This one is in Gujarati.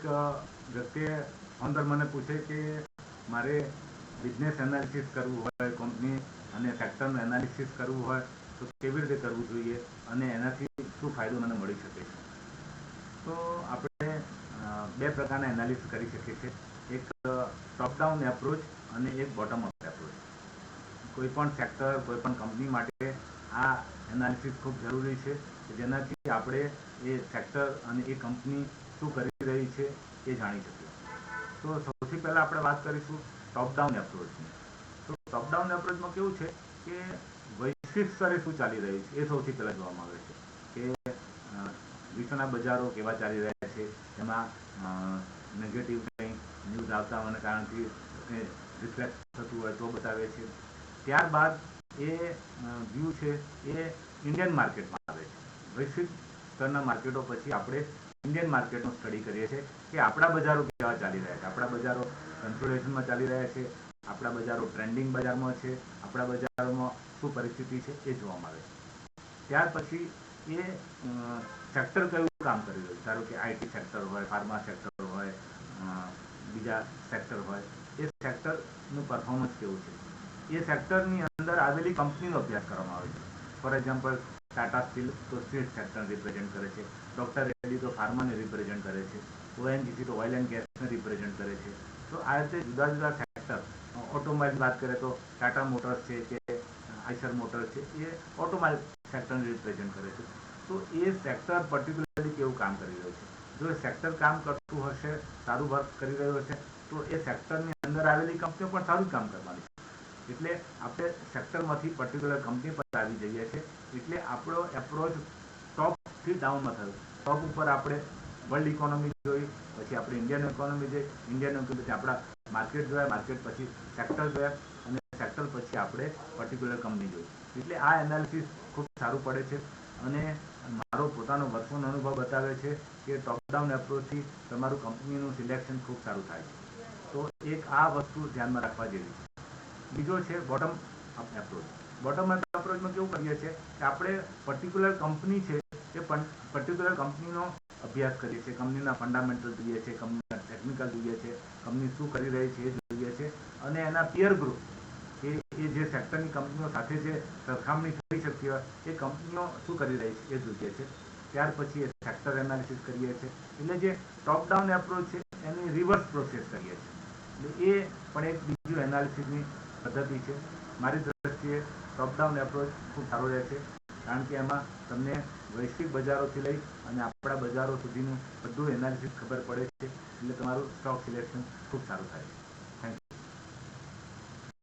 એક વ્યક્તિએ ફોન પર મને પૂછે કે મારે બિઝનેસ એનાલિસિસ કરવું હોય, કંપની અને સેક્ટરનું એનાલિસિસ કરવું હોય તો કેવી રીતે કરવું જોઈએ અને એનાથી શું ફાયદો મને મળી શકે છે. તો આપણે બે પ્રકારના એનાલિસિસ કરી શકીએ છીએ. એક ટોપ ડાઉન એપ્રોચ અને એક બોટમ અપ એપ્રોચ. કોઈ પણ સેક્ટર, કોઈ પણ કંપની માટે આ એનાલિસિસ ખૂબ જરૂરી છે કે જેનાથી આપણે એ સેક્ટર અને એ કંપની શું કરી રહી છે એ જાણી શકીએ. તો સૌથી પહેલાં આપણે વાત કરીશું ટોપ ડાઉન એપ્રોચની. તો ટોપ ડાઉન એપ્રોચમાં કેવું છે કે વૈશ્વિક સ્તરે શું ચાલી રહ્યું છે એ સૌથી પહેલાં જોવામાં આવે છે કે વિશ્વના બજારો કેવા ચાલી રહ્યા છે, એમાં નેગેટિવ કંઈ ન્યૂઝ આવતા હોવાના કારણથી રિફ્લેક્ટ થતું હોય તો બતાવે છે. ત્યારબાદ એ વ્યૂ છે એ ઇન્ડિયન માર્કેટમાં આવે છે. વૈશ્વિક સ્તરના માર્કેટો પછી આપણે ઇન્ડિયન માર્કેટનો સ્ટડી કરીએ છીએ કે આપણા બજારો કેવા ચાલી રહ્યા છે. આપણા બજારો કન્સોલિડેશનમાં ચાલી રહ્યા છે, આપણા બજારો ટ્રેન્ડિંગ બજારમાં છે, આપણા બજારોમાં શું પરિસ્થિતિ છે એ જોવામાં આવે છે. ત્યાર પછી એ સેક્ટર કયું કામ કરી રહ્યું છે. ધારો કે આઈટી સેક્ટર હોય, ફાર્મા સેક્ટર હોય, બીજા સેક્ટર હોય, એ સેક્ટરનું પરફોર્મન્સ કેવું છે. એ સેક્ટરની અંદર આવેલી કંપનીનો અભ્યાસ કરવામાં આવે છે. ફોર એક્ઝામ્પલ ટાટા સ્ટીલ તો સ્ટીલ સેક્ટરને રિપ્રેઝેન્ટ કરે છે, ડૉક્ટર રેડ્ડી તો ફાર્માને રિપ્રેઝેન્ટ કરે છે, ઓએનજીસી તો ઓઇલ એન્ડ ગેસને રિપ્રેઝેન્ટ કરે છે. તો આ રીતે જુદા જુદા સેક્ટર, ઓટોમોબાઈલ વાત કરીએ તો ટાટા મોટર્સ છે કે આઈસર મોટર્સ છે, એ ઓટોમોબાઈલ સેક્ટરને રિપ્રેઝેન્ટ કરે છે. તો એ સેક્ટર પર્ટિક્યુલરલી કેવું કામ કરી રહ્યું છે. જો એ સેક્ટર કામ કરતું હશે, સારું વર્ક કરી રહ્યું હશે, તો એ સેક્ટરની અંદર આવેલી કંપનીઓ પણ સારું કામ કરવાની છે. એટલે આપણે સેક્ટરમાંથી પર્ટિક્યુલર કંપની પર આવી જઈએ છીએ. એટલે આપણો એપ્રોચ ટોપથી ડાઉનમાં થયો. ટોપ ઉપર આપણે વર્લ્ડ ઇકોનોમી જોઈ, પછી આપણે ઇન્ડિયન ઇકોનોમી જોઈ, ઇન્ડિયન ઇકોનોમી પછી આપણા માર્કેટ જોયા, માર્કેટ પછી સેક્ટર જોયા અને સેક્ટર પછી આપણે પર્ટિક્યુલર કંપની જોઈ. એટલે આ એનાલિસિસ ખૂબ સારું પડે છે અને મારો પોતાનો વર્ષોનો અનુભવ બતાવે છે કે ટોપ ડાઉન એપ્રોચથી તમારું કંપનીનું સિલેક્શન ખૂબ સારું થાય છે. તો એક આ વસ્તુ ધ્યાનમાં રાખવા જેવી છે. બીજો છે bottom up approach. Bottom up એપ્રોચમાં કેવું કરીએ છીએ કે આપણે પર્ટિક્યુલર કંપની છે એ પર્ટિક્યુલર કંપનીનો અભ્યાસ કરીએ છીએ, કંપનીના ફંડામેન્ટલ જોઈએ છે, કંપનીના ટેકનિકલ જોઈએ છે, કંપની શું કરી રહી છે એ જોઈએ છે અને એના પિયર ગ્રુપ કે એ જે સેક્ટરની કંપનીઓ સાથે જે સરખામણી થઈ શકતી હોય એ કંપનીઓ શું કરી રહી છે એ જોઈએ છે. ત્યાર પછી એ સેક્ટર એનાલિસિસ કરીએ છીએ. એટલે જે ટોપ ડાઉન એપ્રોચ છે એની રિવર્સ પ્રોસેસ કરીએ છીએ. એટલે એ પણ એક બીજું એનાલિસિસની પદ્ધતિ છે. મારી દ્રષ્ટિએ ટોપ ડાઉન એપ્રોચ ખૂબ સારો રહે છે કારણ કે એમાં તમને વૈશ્વિક બજારોથી લઈ અને આપણા બજારો સુધીનું બધું એનાલિસિસ ખબર પડે છે. એટલે તમારું સ્ટોક સિલેક્શન ખૂબ સારું થાય છે.